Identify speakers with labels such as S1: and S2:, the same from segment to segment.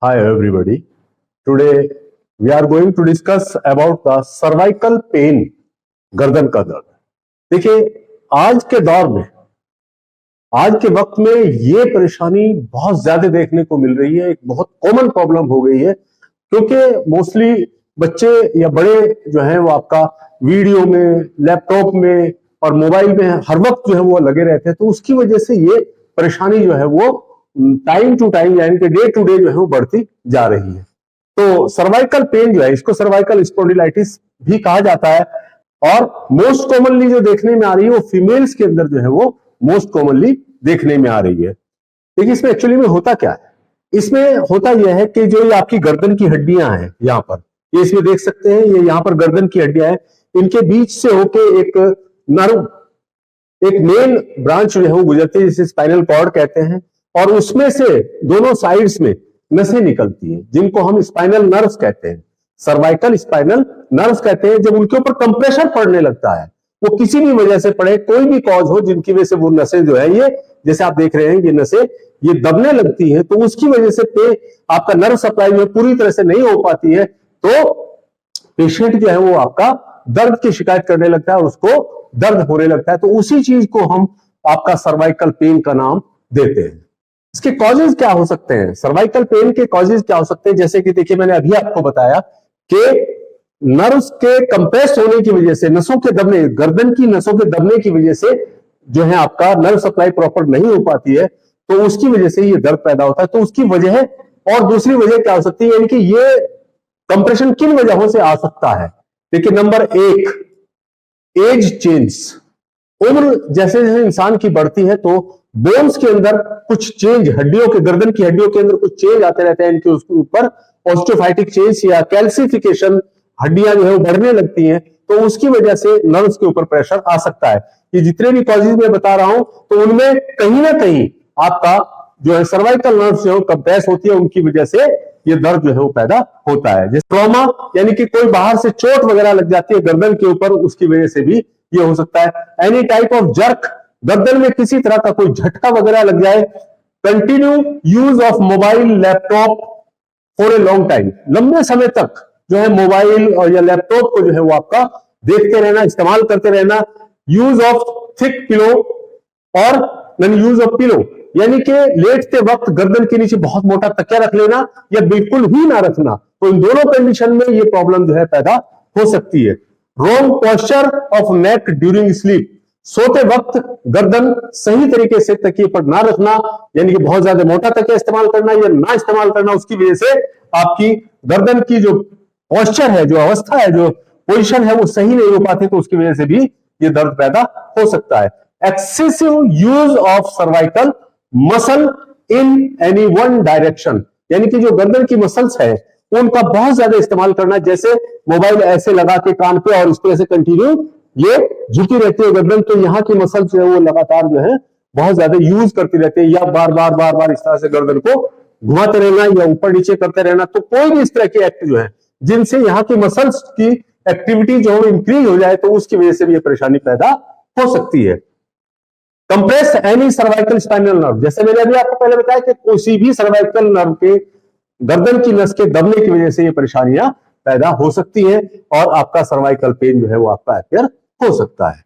S1: Hi everybody. Today we are going to discuss about the cervical pain, गर्दन का दर्द। देखिए, आज के दौर में, आज के वक्त में ये परेशानी बहुत ज्यादा देखने को मिल रही है। एक बहुत कॉमन प्रॉब्लम हो गई है, क्योंकि मोस्टली बच्चे या बड़े जो हैं वो आपका वीडियो में, लैपटॉप में और मोबाइल में हर वक्त जो है वो लगे रहते हैं। तो उसकी वजह से ये परेशानी जो है वो टाइम टू टाइम यानी कि डे टू डे जो है वो बढ़ती जा रही है। तो सर्वाइकल पेन जो है, इसको सर्वाइकल स्पॉन्डिलाइटिस भी कहा जाता है और मोस्ट कॉमनली जो देखने में आ रही है वो फीमेल्स के अंदर जो है वो मोस्ट कॉमनली देखने में आ रही है। देखिए, इसमें एक्चुअली में होता क्या है? इसमें होता यह है कि जो ये आपकी गर्दन की हड्डियां हैं, यहाँ पर ये इसमें देख सकते हैं, ये यहाँ पर गर्दन की हड्डियां हैं, इनके बीच से होके एक नर्व, एक मेन ब्रांच जो है वो गुजरती है, जिसे स्पाइनल कॉर्ड कहते हैं, और उसमें से दोनों साइड्स में नसें निकलती हैं, जिनको हम स्पाइनल नर्व्स कहते हैं, सर्वाइकल स्पाइनल नर्व्स कहते हैं। जब उनके ऊपर कंप्रेशर पड़ने लगता है, वो किसी भी वजह से पड़े, कोई भी कॉज हो जिनकी वजह से वो नसें जो है, ये जैसे आप देख रहे हैं, ये नसें ये दबने लगती है, तो उसकी वजह से आपका नर्व सप्लाई जो पूरी तरह से नहीं हो पाती है, तो पेशेंट जो है वो आपका दर्द की शिकायत करने लगता है, उसको दर्द होने लगता है। तो उसी चीज को हम आपका सर्वाइकल पेन का नाम देते हैं। इसके कॉजेज क्या हो सकते हैं? सर्वाइकल पेन के कॉजेज क्या हो सकते हैं? जैसे कि देखिए, मैंने अभी आपको बताया कि नर्व्स के कंप्रेस होने की वजह से, नसों के दबने, गर्दन की नसों के दबने की वजह से जो है आपका नर्व सप्लाई प्रॉपर नहीं हो पाती है, तो उसकी वजह से ये दर्द पैदा होता है। तो उसकी वजह है, और दूसरी वजह क्या हो सकती है, यानी कि ये कंप्रेशन किन वजहों से आ सकता है? देखिए, नंबर एक, एज चेंज। उम्र जैसे जैसे इंसान की बढ़ती है तो बोन्स के अंदर कुछ चेंज, हड्डियों के, गर्दन की हड्डियों के अंदर कुछ चेंज आते रहते हैं, इनके उसके ऊपर ऑस्टियोफाइटिक चेंज या कैल्सिफिकेशन, हड्डियां जो है वो बढ़ने लगती हैं, तो उसकी वजह से नर्व्स के ऊपर प्रेशर आ सकता है। ये जितने भी कॉजेज मैं बता रहा हूं, तो उनमें कहीं ना कहीं आपका जो है सर्वाइकल नर्व्स जो है कंप्रेस होती है, उनकी वजह से ये दर्द जो है वो पैदा होता है। जैसे ट्रॉमा, यानी कि कोई बाहर से चोट वगैरह लग जाती है गर्दन के ऊपर, उसकी वजह से भी ये हो सकता है। एनी टाइप ऑफ जर्क, गर्दन में किसी तरह का कोई झटका वगैरह लग जाए। Continue use of mobile, laptop for a long time, लंबे समय तक जो है मोबाइल और या लैपटॉप को जो है वो आपका देखते रहना, इस्तेमाल करते रहना। यूज ऑफ थिक पिलो और नॉन यूज ऑफ पिलो, यानी कि लेटते वक्त गर्दन के नीचे बहुत मोटा तकिया रख लेना या बिल्कुल ही ना रखना, तो इन दोनों कंडीशन में ये प्रॉब्लम जो है पैदा हो सकती है। Wrong posture of neck during sleep, सोते वक्त गर्दन सही तरीके से तकिए पर ना रखना, यानी कि बहुत ज्यादा मोटा तकिया इस्तेमाल करना या ना इस्तेमाल करना, उसकी वजह से आपकी गर्दन की जो पोस्चर है, जो अवस्था है, जो पोजीशन है, वो सही नहीं हो पाती, तो उसकी वजह से भी ये दर्द पैदा हो सकता है। Excessive use of cervical muscle in any one direction, यानी कि जो गर्दन की मसल्स है उनका बहुत ज्यादा इस्तेमाल करना, जैसे मोबाइल ऐसे लगा के कान पे और इस तरह से कंटिन्यू ये झुकी रहती है गर्दन, तो यहाँ की मसल्स जो है वो लगातार जो है बहुत ज्यादा यूज करती रहती है, या बार बार बार बार इस तरह से गर्दन को घुमाते रहना या ऊपर नीचे करते रहना। तो कोई भी इस तरह के एक्ट जो है जिनसे यहाँ की मसल्स की एक्टिविटी जो है इंक्रीज हो जाए, तो उसकी वजह से भी ये परेशानी पैदा हो सकती है। Compress any cervical spinal nerve, जैसे मैंने अभी आपको पहले बताया कि किसी भी सर्वाइकल नर्व के गर्दन की नस के दबने की वजह से ये परेशानियां पैदा हो सकती हैं और आपका सर्वाइकल पेन जो है वो आपका अपियर हो सकता है।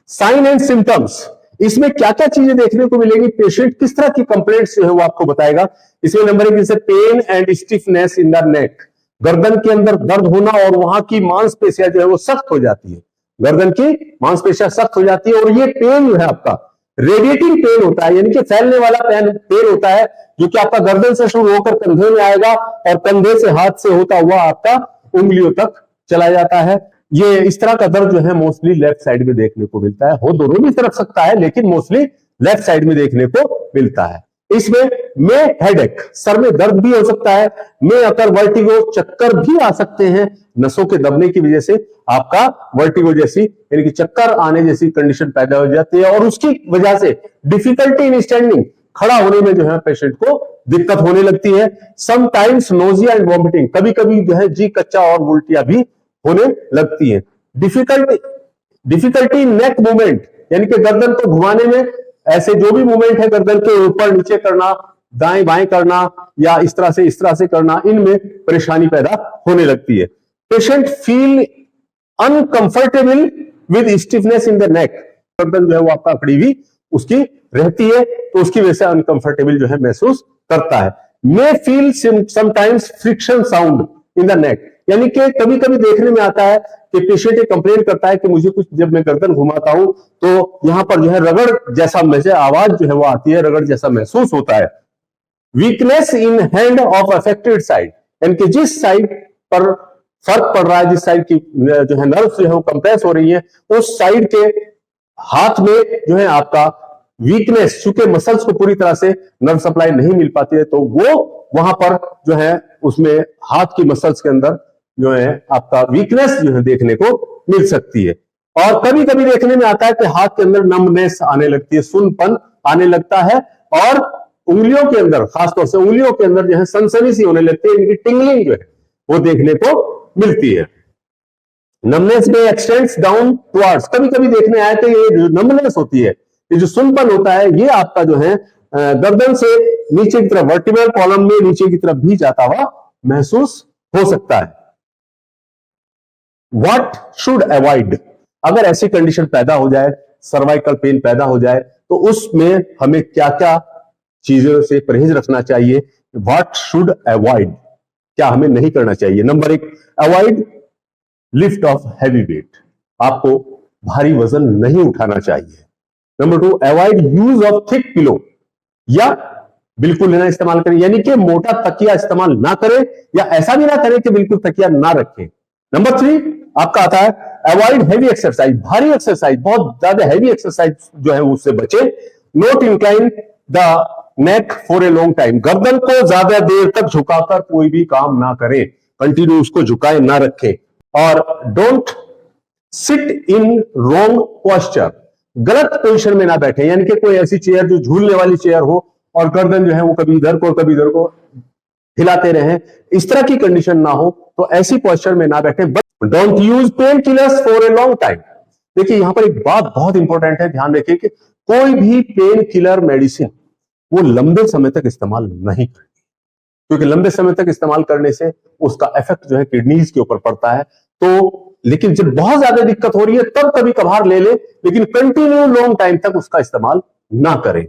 S1: साइन एंड सिम्टम्स, इसमें क्या क्या चीजें देखने को मिलेगी, पेशेंट किस तरह की कंप्लेंट्स जो है वो आपको बताएगा। इसमें नंबर एक, जैसे pain and stiffness in the neck, गर्दन के अंदर दर्द होना और वहां की मांसपेशियां जो है वो सख्त हो जाती है, गर्दन की मांसपेशियां सख्त हो जाती है, और ये पेन जो है आपका रेडिएटिंग पेन होता है, यानी कि फैलने वाला पेन होता है, जो कि आपका गर्दन से शुरू होकर कंधे में आएगा और कंधे से, हाथ से होता हुआ आपका उंगलियों तक चला जाता है। ये इस तरह का दर्द जो है मोस्टली लेफ्ट साइड में देखने को मिलता है, हो दोनों भी तरफ सकता है, लेकिन मोस्टली लेफ्ट साइड में देखने को मिलता है। इसमें में हेडेक, सर में दर्द भी हो सकता है, में अकर वर्टिगो, चक्कर भी आ सकते हैं, नसों के दबने की वजह से आपका वर्टिगो जैसी, यानी कि चक्कर आने जैसी कंडीशन पैदा हो जाती है, और उसकी वजह से डिफिकल्टी इन स्टैंडिंग, खड़ा होने में जो है पेशेंट को दिक्कत होने लगती है। समटाइम्स नोजिया एंड वॉमिटिंग, कभी कभी जो है जी कच्चा और उल्टियां भी होने लगती है। डिफिकल्टी नेक मूवमेंट, यानी कि गर्दन को घुमाने में, ऐसे जो भी मूवमेंट है गर्दन के ऊपर नीचे करना, दाएं बाएं करना या इस तरह से करना, इनमें परेशानी पैदा होने लगती है। Patient feel uncomfortable with stiffness in the neck, गर्दन जो है वो आपका अकड़ी हुई उसकी रहती है, तो उसकी वजह से अनकंफर्टेबल जो है महसूस करता है। May feel sometimes friction sound in the नेक, यानी कि कभी कभी देखने में आता है कि पेशेंट ये कंप्लेन करता है कि मुझे कुछ, जब मैं गर्दन घुमाता हूं तो यहां पर जो है रगड़ जैसा आवाज जो है वो आती है, रगड़ जैसा महसूस होता है। Weakness in hand of affected side, यानी कि जिस साइड पर फर्क पड़ रहा है, जिस साइड की जो है नर्व जो है वो कंप्रेस हो रही है, उस साइड के हाथ में जो है आपका वीकनेस, चूंकि मसल्स को पूरी तरह से नर्व सप्लाई नहीं मिल पाती है, तो वो वहां पर जो है उसमें हाथ की मसल्स के अंदर जो है आपका वीकनेस जो है देखने को मिल सकती है। और कभी कभी देखने में आता है कि हाथ के अंदर नमनेस आने लगती है, सुनपन आने लगता है, और उंगलियों के अंदर, खासतौर से उंगलियों के अंदर जो है सनसनी सी होने लगती है, इनकी टिंगलिंग जो है वो देखने को मिलती है। नमनेस में एक्सटेंड्स डाउन टुवर्ड्स, कभी कभी देखने आए तो ये जो नमनेस होती है, ये जो सुनपन होता है, ये आपका जो है गर्दन से नीचे की तरफ, वर्टिब्रल कॉलम में नीचे की तरफ भी जाता हुआ महसूस हो सकता है। व्हाट शुड अवॉइड, अगर ऐसी कंडीशन पैदा हो जाए, सर्वाइकल पेन पैदा हो जाए, तो उसमें हमें क्या क्या चीजों से परहेज रखना चाहिए। व्हाट शुड अवॉइड, क्या हमें नहीं करना चाहिए। Number 1, avoid lift off heavy weight, आपको भारी वजन नहीं उठाना चाहिए। Number 2, avoid use of thick pillow, या बिल्कुल ना इस्तेमाल करें, यानी कि मोटा तकिया इस्तेमाल ना करें, या ऐसा भी ना करें कि बिल्कुल तकिया ना रखें। नंबर 3 आपका आता है अवॉइड हैवी एक्सरसाइज, भारी एक्सरसाइज, बहुत ज्यादा हैवी एक्सरसाइज जो है उससे बचे। Note incline the neck for a long time, गर्दन को ज्यादा देर तक झुकाकर कोई भी काम ना करें, कंटिन्यू उसको झुकाए ना रखें। और don't sit in wrong posture, गलत पोजीशन में ना बैठे, यानी कि कोई ऐसी चेयर जो झूलने वाली चेयर हो और गर्दन जो है वो कभी इधर को कभी इधर को हिलाते रहे, इस तरह की कंडीशन ना हो, तो ऐसी पोस्चर में ना बैठे। Don't use pain killers for a long time, देखिए यहां पर एक बात बहुत इंपॉर्टेंट है, ध्यान रखिए कि कोई भी पेन किलर मेडिसिन वो लंबे समय तक इस्तेमाल नहीं करनी, क्योंकि लंबे समय तक इस्तेमाल करने से उसका इफेक्ट जो है किडनीज के ऊपर पड़ता है। तो लेकिन जब बहुत ज्यादा दिक्कत हो रही है तब कभी कभार ले ले, लेकिन कंटिन्यू लॉन्ग टाइम तक उसका इस्तेमाल ना करें।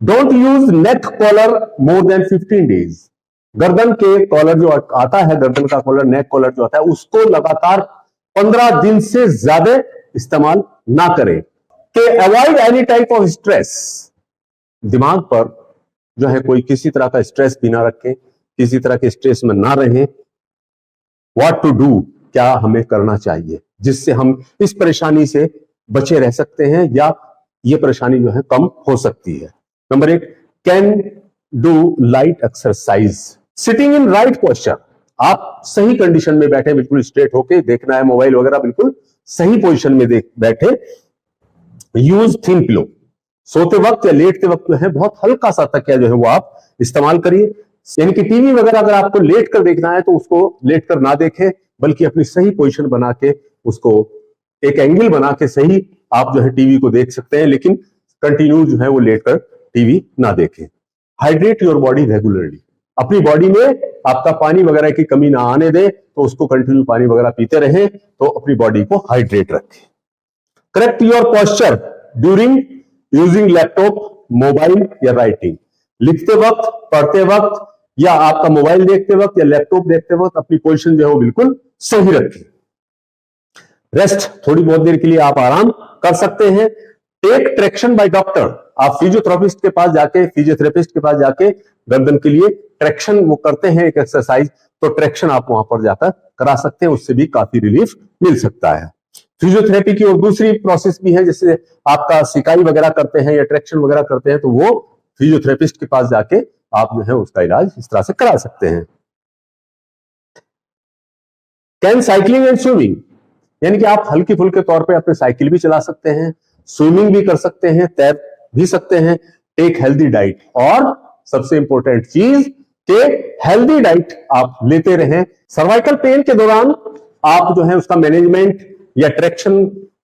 S1: Don't use neck collar more than 15 days, गर्दन के कॉलर जो आता है, गर्दन का कॉलर, नेक कॉलर जो आता है, उसको लगातार 15 दिन से ज्यादा इस्तेमाल ना करें। कि avoid any type of stress, दिमाग पर जो है कोई किसी तरह का स्ट्रेस भी ना रखें, किसी तरह के स्ट्रेस में ना रहें। व्हाट टू डू, क्या हमें करना चाहिए जिससे हम इस परेशानी से बचे रह सकते हैं या ये परेशानी जो है कम हो सकती है। Number 1, can do light exercise, sitting in right posture, आप सही कंडीशन में बैठे, बिल्कुल स्ट्रेट होके, देखना है मोबाइल वगैरह बिल्कुल सही पोजीशन में बैठे। यूज थिन पिलो, सोते वक्त या लेटते वक्त जो है बहुत हल्का सा तकिया जो है वो आप इस्तेमाल करिए। यानी कि टीवी वगैरह अगर आपको लेट कर देखना है तो उसको लेट कर ना देखें, बल्कि अपनी सही पोजीशन बना के, उसको एक एंगल बना के सही आप जो है टीवी को देख सकते हैं, लेकिन कंटिन्यू जो है वो लेट कर टीवी ना देखें। हाइड्रेट योर बॉडी रेगुलरली, अपनी बॉडी में आपका पानी वगैरह की कमी ना आने दें, तो उसको कंटिन्यू पानी वगैरह पीते रहें, तो अपनी बॉडी को हाइड्रेट रखें। Correct your posture during using laptop, mobile या राइटिंग, लिखते वक्त, पढ़ते वक्त, या आपका मोबाइल देखते वक्त या लैपटॉप देखते वक्त अपनी पोजीशन जो है वो बिल्कुल सही रखें। रेस्ट, थोड़ी बहुत देर के लिए आप आराम कर सकते हैं। टेक ट्रैक्शन बाय डॉक्टर, आप फिजियोथेरेपिस्ट के पास जाके गर्दन के लिए ट्रैक्शन वो करते हैं एक एक्सरसाइज, तो ट्रैक्शन आप वहां पर जाकर करा सकते हैं, उससे भी काफी रिलीफ मिल सकता है। फिजियोथेरेपी की और दूसरी प्रोसेस भी है, जैसे आपका सिकाई वगैरह करते हैं या ट्रैक्शन वगैरह करते हैं, तो वो फिजियोथेरेपिस्ट के पास जाके आप जो है उसका इलाज इस तरह से करा सकते हैं। कैन साइकिलिंग एंड स्विमिंग, यानी कि आप हल्की फुल्के तौर पे अपने साइकिल भी चला सकते हैं, स्विमिंग भी कर सकते हैं, तैर भी सकते हैं। टेक हेल्दी डाइट, और सबसे इंपॉर्टेंट चीज कि हेल्दी डाइट आप लेते रहें। सर्वाइकल पेन के दौरान आप जो है उसका मैनेजमेंट या ट्रैक्शन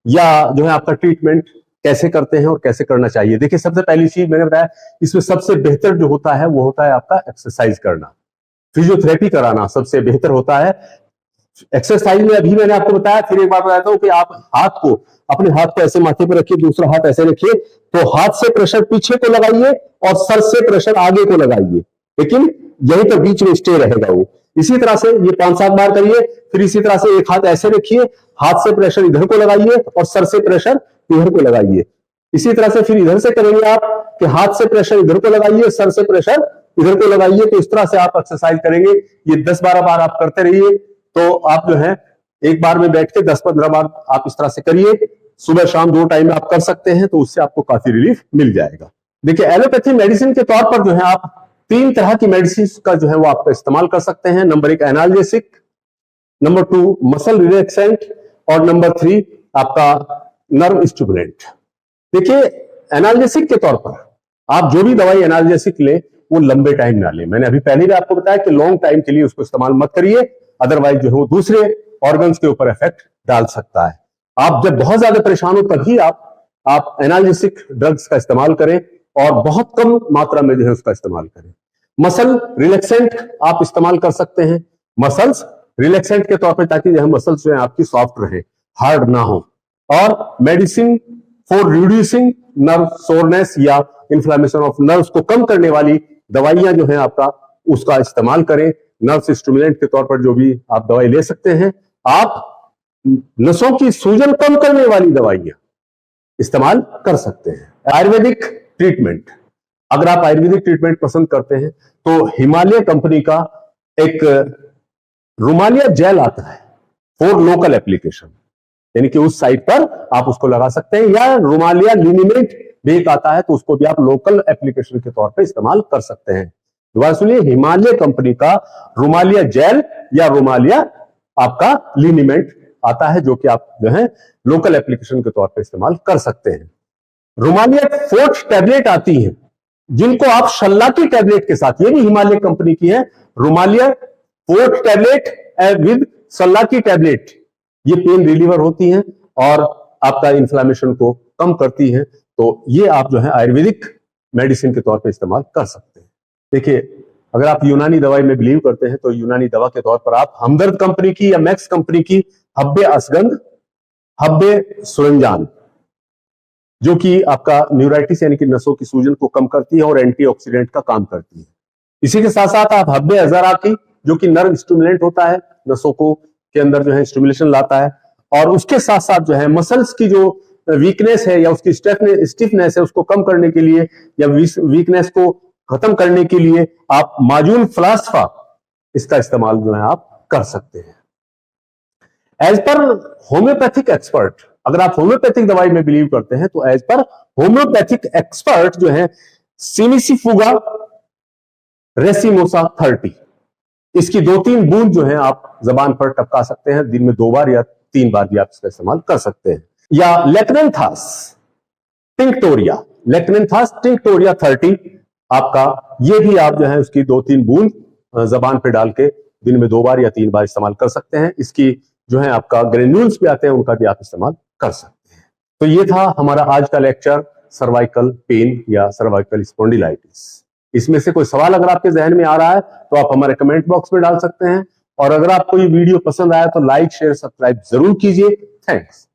S1: या जो है आपका ट्रीटमेंट कैसे करते हैं और कैसे करना चाहिए। देखिए, सबसे पहली चीज मैंने बताया, इसमें सबसे बेहतर जो होता है वो होता है आपका एक्सरसाइज करना, फिजियोथेरेपी कराना सबसे बेहतर होता है। एक्सरसाइज में अभी मैंने आपको बताया, फिर एक बार बताता हूं कि आप अपने हाथ को ऐसे माथे पर रखिए, दूसरा हाथ ऐसे रखिए, तो हाथ से प्रेशर पीछे को लगाइए और सर से प्रेशर आगे को लगाइए, लेकिन यहीं पर बीच में स्टे रहेगा वो। इसी तरह से ये 5-7 बार करिए। फिर इसी तरह से एक हाथ ऐसे रखिए, हाथ से प्रेशर इधर को लगाइए और सर से प्रेशर इधर को लगाइए। इसी तरह से फिर इधर से करेंगे आप कि हाथ से प्रेशर इधर को लगाइए, सर से प्रेशर इधर को लगाइए। तो इस तरह से आप एक्सरसाइज करेंगे। ये 10-12 बार आप करते रहिए, तो आप जो है एक बार में बैठ के 10-15 बार आप इस तरह से करिए। सुबह शाम 2 टाइम में आप कर सकते हैं, तो उससे आपको काफी रिलीफ मिल जाएगा। देखिए, एलोपैथी मेडिसिन के तौर पर जो है आप 3 तरह की मेडिसिन का जो है वो आप इस्तेमाल कर सकते हैं। Number 1 analgesic, number 2 muscle relaxant, और नंबर 3 आपका नर्व स्टिमुलेंट। देखिए, एनाल्जेसिक के तौर पर आप जो भी दवाई एनाल्जेसिक ले वो लंबे टाइम ना ले। मैंने अभी पहले भी आपको बताया कि लॉन्ग टाइम के लिए उसको इस्तेमाल मत करिए, अदरवाइज जो है वो दूसरे ऑर्गन्स के ऊपर इफेक्ट डाल सकता है। आप जब बहुत ज्यादा परेशान हो तभी आप एनाल्जेसिक ड्रग्स का इस्तेमाल करें, और बहुत कम मात्रा में जो है उसका इस्तेमाल करें। मसल रिलैक्सेंट आप इस्तेमाल कर सकते हैं, मसल्स रिलैक्सेंट के तौर पे, ताकि जो है मसल्स जो है आपकी सॉफ्ट रहे, हार्ड ना हो। और medicine for reducing nerve soreness या इन्फ्लेमेशन ऑफ नर्व्स को कम करने वाली दवाइयां जो है आपका उसका इस्तेमाल करें। नर्व स्टिमुलेंट के तौर पर जो भी आप दवाई ले सकते हैं। आप नसों की सूजन कम करने वाली दवाइयां इस्तेमाल कर सकते हैं। आयुर्वेदिक ट्रीटमेंट, अगर आप आयुर्वेदिक ट्रीटमेंट पसंद करते हैं तो हिमालय कंपनी का एक रुमालिया जेल आता है फॉर लोकल एप्लीकेशन, यानी कि उस साइट पर आप उसको लगा सकते हैं, या रुमालिया लिनिमेंट भी एक आता है, तो उसको भी आप लोकल एप्लीकेशन के तौर पे इस्तेमाल कर सकते हैं। दोबारा सुनिए, हिमालय कंपनी का रुमालिया जेल या रुमालिया आपका लिनिमेंट आता है, जो कि आप जो है लोकल एप्लीकेशन के तौर पे इस्तेमाल कर सकते हैं। रुमालिया 4 टैबलेट आती है, जिनको आप शल्लाकी टैबलेट के साथ, ये भी हिमालय कंपनी की है, रुमालिया 4 टैबलेट विद शल्लाकी टैबलेट, ये पेन रिलीवर होती हैं और आपका इन्फ्लेमेशन को कम करती हैं। तो ये आप जो है आयुर्वेदिक मेडिसिन के तौर पे इस्तेमाल कर सकते हैं। देखिए, अगर आप यूनानी दवाई में बिलीव करते हैं तो यूनानी दवा के तौर पर आप हमदर्द कंपनी की या मैक्स कंपनी की हब्बे असगंध, हब्बे सुरंजान, जो कि आपका न्यूराइटिस यानी कि नसों की सूजन को कम करती है और एंटीऑक्सीडेंट का काम करती है। इसी के साथ साथ आप हब्बे अजरा की, जो कि नर्व स्टिमुलेंट होता है, नसों को के अंदर जो है स्टिमुलेशन लाता है, और उसके साथ साथ जो है मसल्स की जो वीकनेस है या उसकी स्टिफनेस है उसको कम करने के लिए या वीकनेस को खत्म करने के लिए आप माजून फलास्फा, इसका इस्तेमाल जो है आप कर सकते हैं। एज पर होम्योपैथिक एक्सपर्ट, अगर आप होम्योपैथिक दवाई में बिलीव करते हैं तो एज पर होम्योपैथिक एक्सपर्ट जो है सिमिसिफुगा रेसिमोसा 30, इसकी 2-3 बूंद जो है आप जबान पर टपका सकते हैं, दिन में 2 बार या 3 बार भी आप इसका इस्तेमाल कर सकते हैं। या लेक्नेंथास टिंक्टोरिया, लेक्नेंथास टिंक्टोरिया 30 आपका, ये भी आप जो है उसकी 2-3 बूंद जबान पे डाल के दिन में 2 बार या 3 बार इस्तेमाल कर सकते हैं। इसकी जो है आपका ग्रेन्यूल्स भी आते हैं, उनका भी आप इस्तेमाल कर सकते हैं। तो ये था हमारा आज का लेक्चर, सर्वाइकल पेन या सर्वाइकल स्पॉन्डिलाइटिस। इसमें से कोई सवाल अगर आपके जहन में आ रहा है तो आप हमारे कमेंट बॉक्स में डाल सकते हैं, और अगर आपको ये वीडियो पसंद आया तो लाइक, शेयर, सब्सक्राइब जरूर कीजिए। थैंक्स।